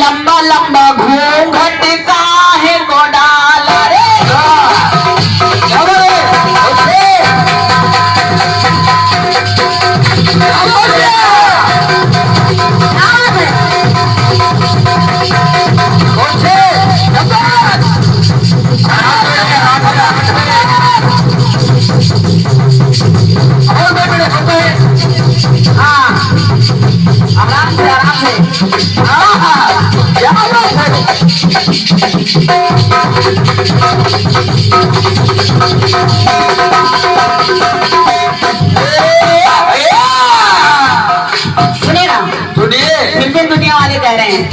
लंबा लंबा घूंघट काहे को डाला रे। आराम से आराम से। सुनिए ना, सुनिए फिल्म दुनिया वाले कह रहे हैं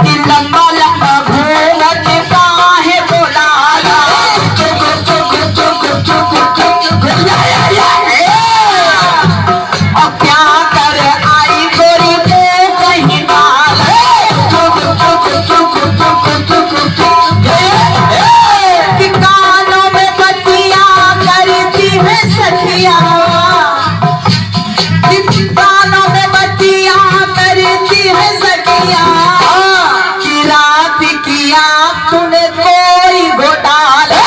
कि लंबा लंबा घूंघट काहे को डाला। और क्या कर आई गोरी को कहीं डाला। कि कानों में बत्तियां करती है सखिया, कानों में बत्तियां करती है सखिया। कि रात किया तूने कोई घोटाला।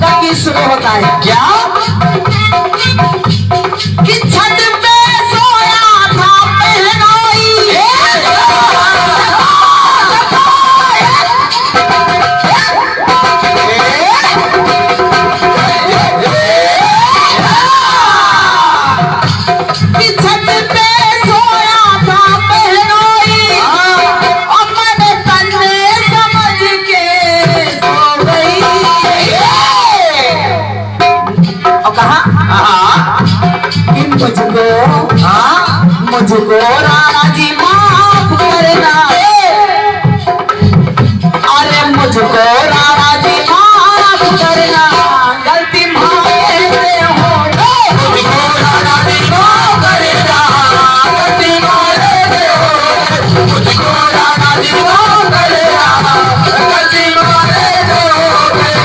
तक शुरू होता है क्या कि छत पे सोया था पहनोई। कि छत पे सोया था पहनोई और मैंने कन्ने समझ के सो गई। और कहा कि मुझको राणा जी माफ करना। अरे मुझको राणा जी माफ करना, गलती मारे से हो गई। मुझको राणा जी माफ करना, गलती मारे से हो गई। मुझको राणा जी माफ करना, गलती मारे से हो गई।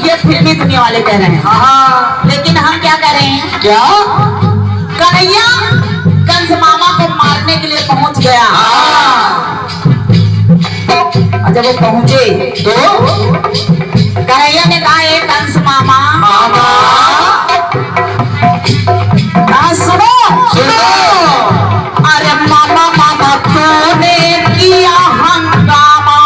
ये फिल्मी दुनिया वाले कह रहे हैं। हाँ, लेकिन हम क्या कह रहे हैं? क्या कन्हैया कंस मामा को मारने के लिए पहुंच गया। और जब वो पहुंचे तो कन्हैया ने कहा, एक कंस मामा सुनो सुनो। अरे मामा मामा तूने किया हंगामा।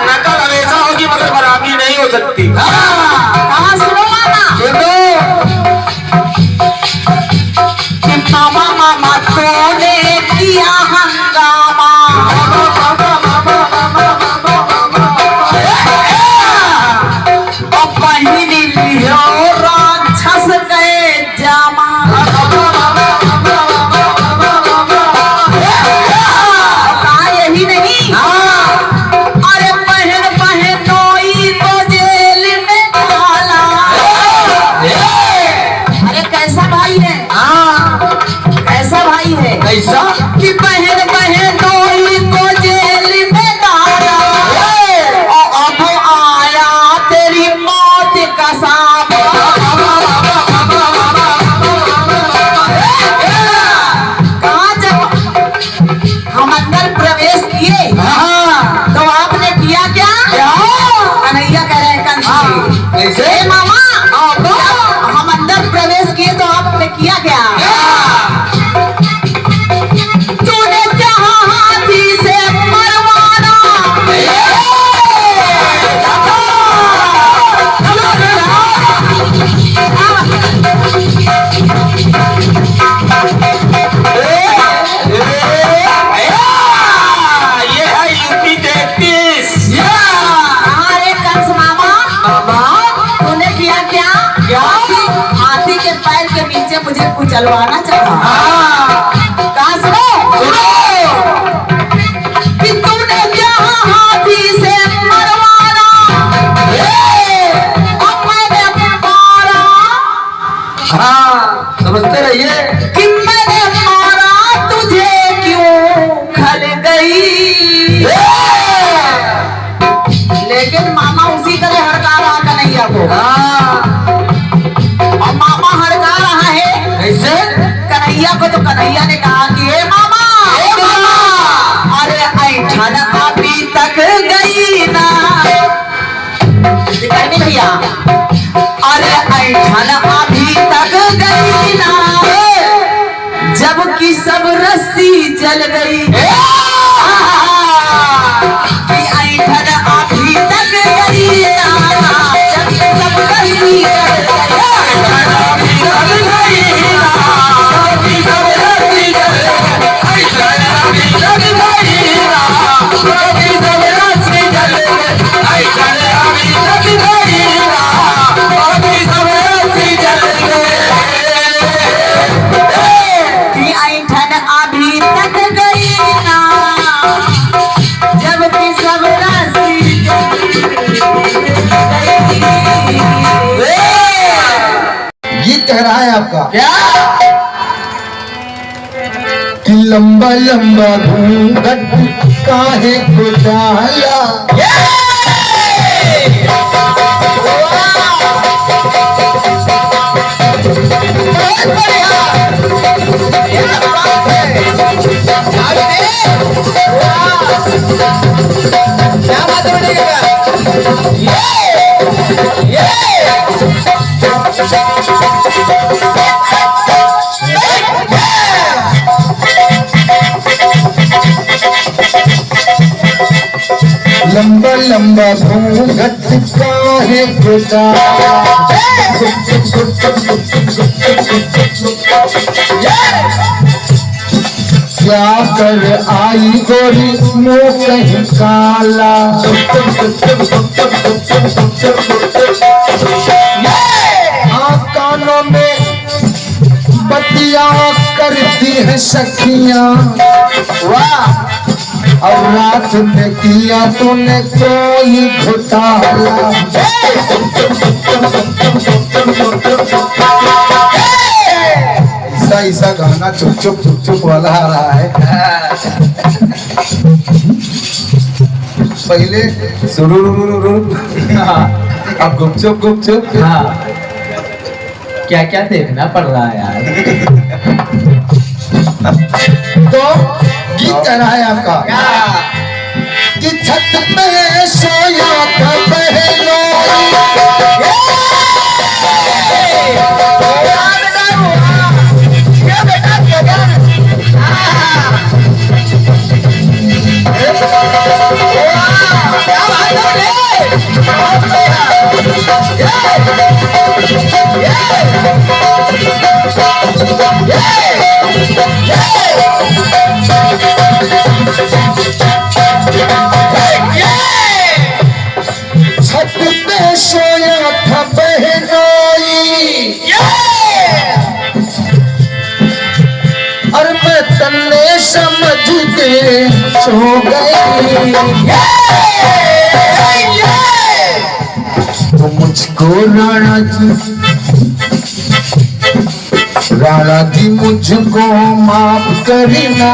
नकल हमेशा होगी मगर बराबरी नहीं हो सकती। कहाँ सुनो मामा, कि मामा मामा तूने किया हंगामा। और पहली लियो राक्षस गए जामा। कहा यही नहीं, अरे पहन पहनोई तो जेल में डाला। अरे कैसा भाई है, कैसा भाई है, कैसा कि पहन पहनोई तो जेल में डाला। और अब आया तेरी मौत का सामा। कहा जब हम अंदर प्रवेश किए तो आपने किया क्या? कन्हैया कह रहे हैं कंस से, कैसे? ए मामा हम अंदर प्रवेश किए तो आपने किया क्या? तूने चाहा हाथी से मरवाना। ये है यूपी 33। अरे कंस मामा तूने किया क्या? हाथी के पैर के नीचे मुझे कुचलवाना चाहा। कहा सुनो कि तूने जहाँ भैया ने कहा कि हे मामा, अरे ऐठन अभी तक गई ना। नहीं भैया, अरे ऐठन अभी तक गई ना, जबकि सब रस्सी जल गई। कि ऐठन अभी तक गई ना, जबकि सब रस्सी जल कह रहा है आपका क्या? कि लंबा लंबा घूंघट काहे को डाला। क्या बात लंबा लंबा घूंघट काहे को डाला। क्या कर आई गोरी मुँह कहीं काला। कानों में बतिया करती है सखियां। वाह, और रात में किया तूने कोई घोटाला। ऐसा ऐसा गाना चुप चुप चुप चुप वाला आ रहा है। पहले सुरुरुरुरु, अब गुपचुप गुपचुप। हाँ, क्या क्या देखना पड़ रहा है यार। तो गीत कह रहा है आपका कि छत में सोया था बहनों। छत पे सोया था बहनोई, और मैं तन्ने समझ के सो गई। तो मुझको राणा जी मुझको माफ करना।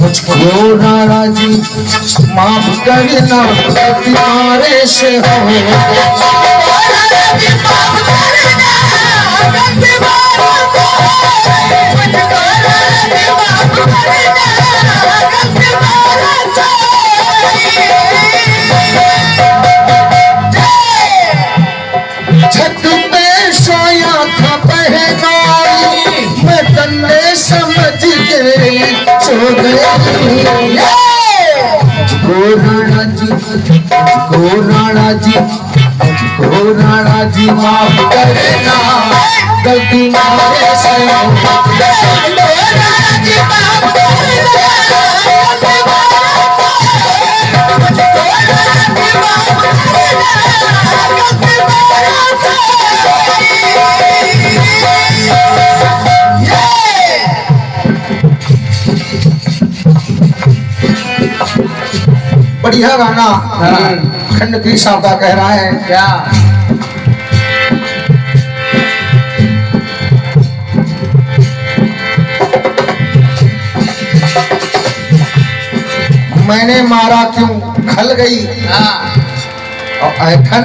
मुझको राणा जी माफ करना, तुम्हारे से हो। छत पे सोया था बहनोई, मैं तन्ने समझ के सो गई। मुझको राणा जी, मुझको राणा जी, मुझको राणा जी माफ करना, गलती मारे से बढ़िया गाना खंडपीर साहब का कह रहा है क्या? मैंने मारा क्यों खल गई, और ऐठन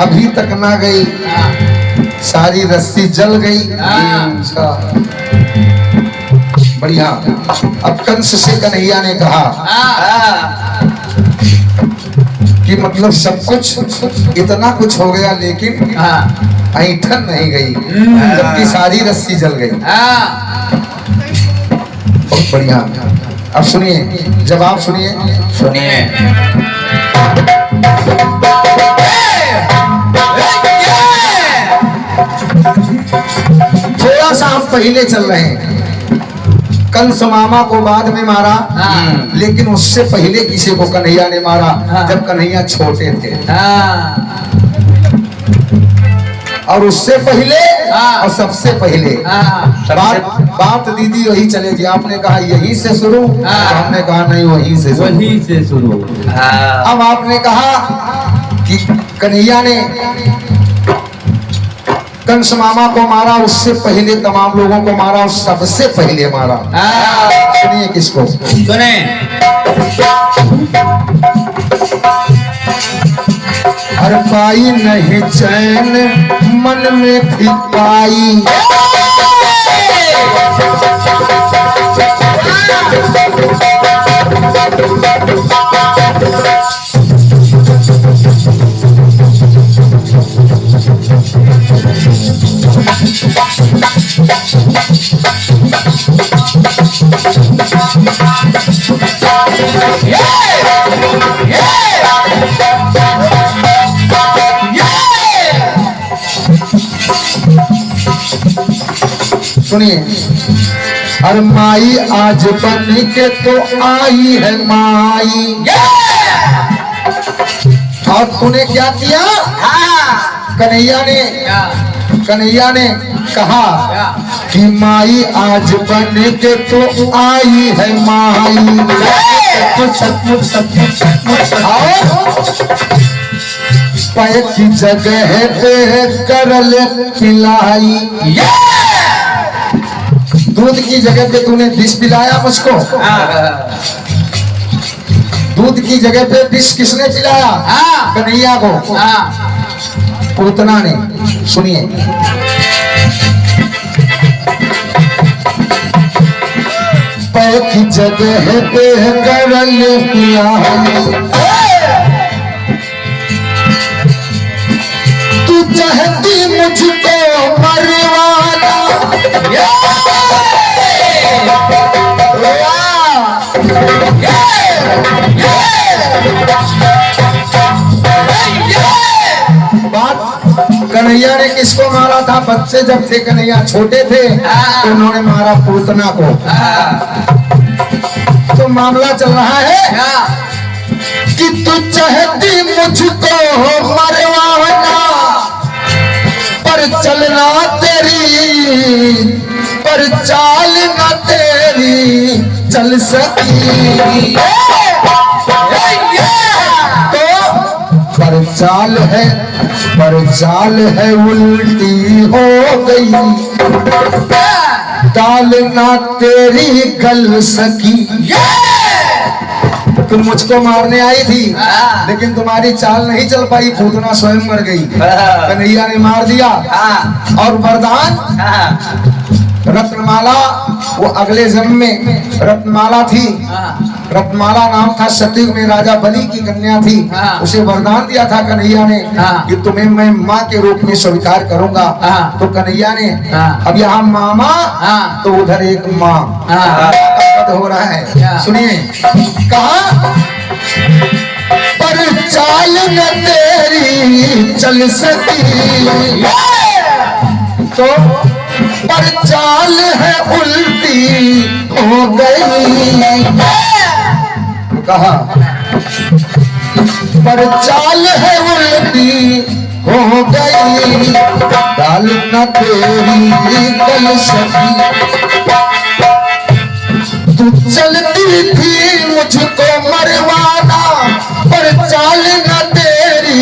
अभी तक ना गई। सारी रस्सी जल गई। अच्छा, बढ़िया। अब कंस से कन्हैया ने कहा कि मतलब सब कुछ इतना कुछ हो गया लेकिन ऐठन नहीं गई, जबकि सारी रस्सी जल गई। बहुत बढ़िया। अब सुनिए, जवाब सुनिए। थोड़ा सा हम पहले चल रहे हैं। कंस मामा को बाद में मारा, लेकिन उससे पहले किसी को कन्हैया ने मारा, जब कन्हैया छोटे थे। और उससे पहले और सबसे पहले बात दीदी वही चलेगी। आपने कहा यहीं से शुरू, हमने कहा नहीं वहीं से शुरू। अब आपने कहा कि कन्हैया ने कंस मामा को मारा, उससे पहले तमाम लोगों को मारा और सबसे पहले मारा। सुनिए किसको? सुने। हर पाई नहीं चैन मन में थी पाई, सुनिए। और माई आज बन के तो आई है माई। और तूने क्या किया? कन्हैया ने कहा कि माई आज बन के तो आई है माई। पैर की जगह पे कर ले पिलाई। दूध की जगह पे तूने विष पिलाया मुझको। दूध की जगह पे विष किसने पिलाया? कन्हैया को, पूतना ने। सुनिए। पैर की जगह पे कर ले पिलाई, तू चाहती मुझको मरवाना। कन्हैया ने किसको मारा था? बच्चे जब थे कन्हैया, छोटे थे, तो उन्होंने मारा पूतना को। तो मामला चल रहा है कि तू चाहती मुझको मरवाना, पर चलना तेरी, पर चाल न तेरी चल सकी। तो पर चाल है उल्टी हो गई, दाल ना तेरी गल सकी। तुम मुझको मारने आई थी, लेकिन तुम्हारी चाल नहीं चल पाई, पूतना स्वयं मर गई। कन्हैया ने मार दिया। और वरदान रत्नमाला, वो अगले जन्म में रत्नमाला थी। रत्नमाला नाम था, सतयुग में राजा बलि की कन्या थी। उसे वरदान दिया था कन्हैया ने कि तुम्हें मैं माँ के रूप में स्वीकार करूंगा। तो कन्हैया ने, अब यहाँ मामा तो उधर एक माँ हो रहा है। सुनिए, कहा पर चाल न तेरी चल सकी, तो पर चाल है उल्टी हो गई। कहा पर चाल है उल्टी हो गई, दाल न तेरी गल सकी। तू चलती थी मुझको मरवाना, पर चाल न तेरी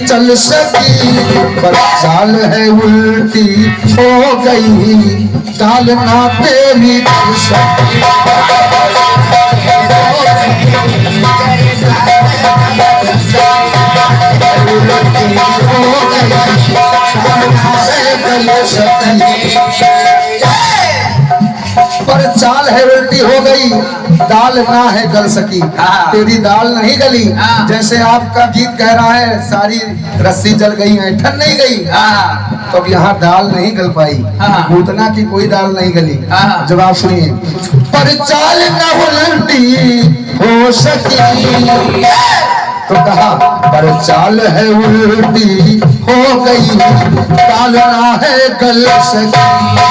चल सकी। पर चाल है उल्टी हो गई, दाल न तेरी गल सकी। हो गई गल सकी। पर चाल है उल्टी हो गई, दाल ना है गल सकी। हाँ। तेरी दाल नहीं गली। हाँ। जैसे आपका गीत कह रहा है सारी रस्सी जल गई ऐठन नहीं गई, हाँ तो अब यहाँ दाल नहीं गल पाई। हाँ। भूतना की कोई दाल नहीं गली। हाँ। जवाब सुनिए, पर चाल न उल्टी हो सकी, तो कहा पर चाल है उल्टी हो गई, दाल ना है गल सकी।